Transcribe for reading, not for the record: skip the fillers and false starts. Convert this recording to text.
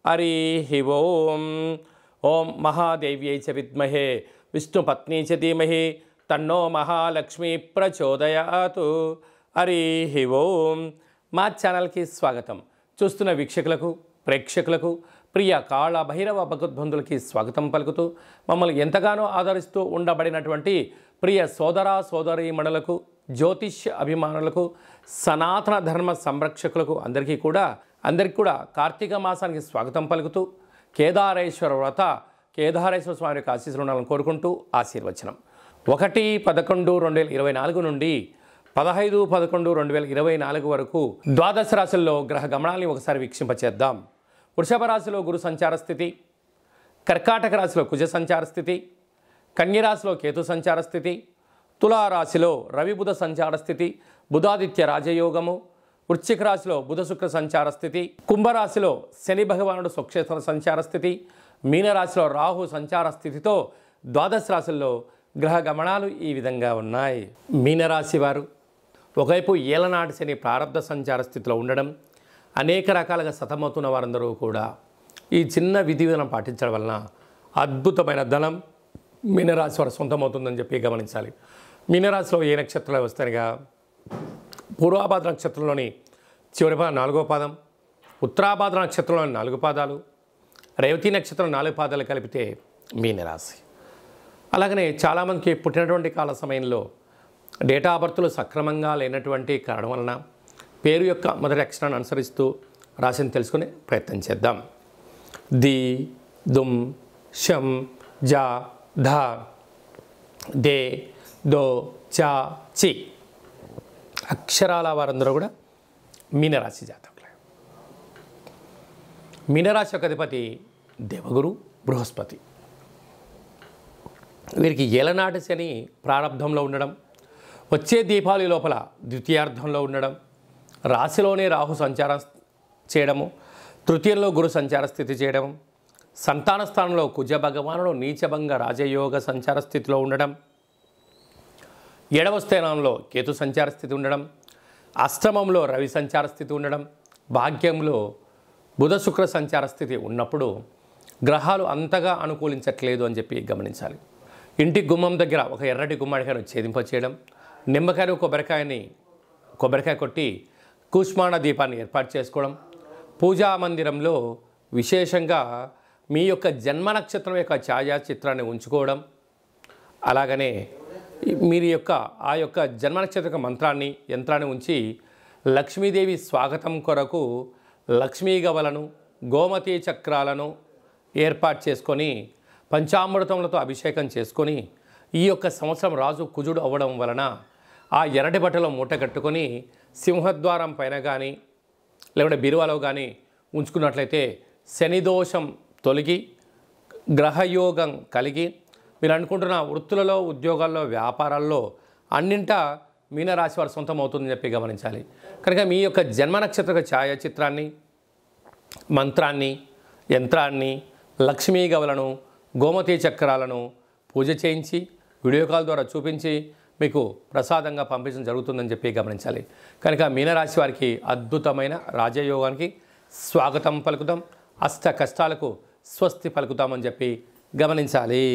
హరి ఓం. ఓం మహాదేవ్యై చ విద్మహే విష్ణుపత్ని చ ధీమహి తన్నో మహాలక్ష్మి ప్రచోదయాతు. హరి ఓం. మా ఛానల్కి స్వాగతం. చూస్తున్న వీక్షకులకు, ప్రేక్షకులకు, ప్రియ కాళ భైరవ భగవద్బంధులకి స్వాగతం పలుకుతూ, మమ్మల్ని ఎంతగానో ఆదరిస్తూ ఉండబడినటువంటి ప్రియ సోదర సోదరీమణులకు, జ్యోతిష్య అభిమానులకు, సనాతన ధర్మ సంరక్షకులకు అందరికీ కూడా కార్తీక మాసానికి స్వాగతం పలుకుతూ, కేదారేశ్వర వ్రత కేదారేశ్వర స్వామి యొక్క ఆశీస్సులు ఉండాలని కోరుకుంటూ ఆశీర్వచనం. 1/11/2024 నుండి 15/11/2024 వరకు ద్వాదశ రాశుల్లో గ్రహ గమనాల్ని ఒకసారి వీక్షింపచేద్దాం. వృషభ రాశిలో గురు సంచార స్థితి, కర్కాటక రాశిలో కుజ సంచార స్థితి, కన్యరాశిలో కేతు సంచార స్థితి, తులారాశిలో రవి బుధ సంచార స్థితి, బుధాదిత్య రాజయోగము, వృశ్చిక రాశిలో బుధ శుక్ర సంచార స్థితి, కుంభరాశిలో శని భగవానుడు స్వక్షేత్ర సంచార స్థితి, మీనరాశిలో రాహు సంచార స్థితితో ద్వాదశ రాశుల్లో గ్రహ గమనాలు ఈ విధంగా ఉన్నాయి. మీనరాశి వారు ఒకవైపు ఏలనాటి శని ప్రారంధ సంచార స్థితిలో ఉండడం, అనేక రకాలుగా సతమవుతున్న వారందరూ కూడా ఈ చిన్న విధి విధానం పాటించడం వలన అద్భుతమైన ధనం మీనరాశి వారు సొంతమవుతుందని చెప్పి గమనించాలి. మీనరాశిలో ఏ నక్షత్రాలు వస్తాయిగా, పూర్వాభాద్ర నక్షత్రంలోని చివరి పాదం 4వ పాదం, ఉత్తరాభాద్ర నక్షత్రంలోని 4 పాదాలు, రేవతి నక్షత్రం 4 పాదాలు కలిపితే మీనరాశి. అలాగనే చాలామందికి పుట్టినటువంటి కాల సమయంలో డేటా ఆఫ్ బర్త్లు సక్రమంగా లేనటువంటి కారణం వలన పేరు యొక్క మొదటి అక్షరాన్ని అనుసరిస్తూ రాశిని తెలుసుకునే ప్రయత్నం చేద్దాం. ది, దుమ్, షం, జా, ధ, దే, దో, చా, చి అక్షరాల వారందరూ కూడా మీనరాశి జాతకులే. మీనరాశి యొక్క అధిపతి దేవగురు బృహస్పతి. వీరికి ఏలనాటి శని ప్రారంభంలో ఉండడం, వచ్చే దీపావళి లోపల ద్వితీయార్థంలో ఉండడం, రాశిలోనే రాహు సంచారం చేయడము, తృతీయంలో గురు సంచార స్థితి చేయడం, సంతాన స్థానంలో కుజ భగవానుడు నీచభంగ రాజయోగ సంచార స్థితిలో ఉండడం, 7వ స్థానంలో కేతు సంచార స్థితి ఉండడం, అష్టమంలో రవి సంచార స్థితి ఉండడం, భాగ్యంలో బుధ శుక్ర సంచార స్థితి ఉన్నప్పుడు గ్రహాలు అంతగా అనుకూలించట్లేదు అని చెప్పి గమనించాలి. ఇంటి గుమ్మం దగ్గర ఒక ఎర్రటి గుమ్మడికాయను ఛేదింపచేయడం, నిమ్మకాయను కొబ్బరికాయ కొట్టి కూష్మాండ దీపాన్ని ఏర్పాటు చేసుకోవడం, పూజా మందిరంలో విశేషంగా మీ యొక్క జన్మ నక్షత్రం యొక్క ఛాయాచిత్రాన్ని ఉంచుకోవడం, అలాగనే మీరు ఆ యొక్క జన్మ నక్షత్ర మంత్రాన్ని యంత్రాన్ని ఉంచి లక్ష్మీదేవి స్వాగతం కొరకు లక్ష్మీ గవలను, గోమతి చక్రాలను ఏర్పాటు చేసుకొని పంచామృతములతో అభిషేకం చేసుకొని ఈ యొక్క సంవత్సరం రాజు కుజుడు అవ్వడం వలన ఆ ఎర్రటి బట్టలో మూట కట్టుకొని సింహద్వారం పైన కానీ లేకుంటే బీరువాలో కానీ ఉంచుకున్నట్లయితే శని దోషం తొలగి గ్రహయోగం కలిగి మీరు అనుకుంటున్న వృత్తులలో, ఉద్యోగాల్లో, వ్యాపారాల్లో అన్నింటా మీనరాశి వారు సొంతం అవుతుందని చెప్పి గమనించాలి. కనుక మీ యొక్క జన్మ నక్షత్ర ఛాయాచిత్రాన్ని, మంత్రాన్ని, యంత్రాన్ని, లక్ష్మీ గవలను, గోమతి చక్రాలను పూజ చేయించి వీడియో కాల్ ద్వారా చూపించి మీకు ప్రసాదంగా పంపించడం జరుగుతుందని చెప్పి గమనించాలి. కనుక మీనరాశి వారికి అద్భుతమైన రాజయోగానికి స్వాగతం పలుకుతాం, అష్ట కష్టాలకు స్వస్తి పలుకుతామని చెప్పి గమనించాలి.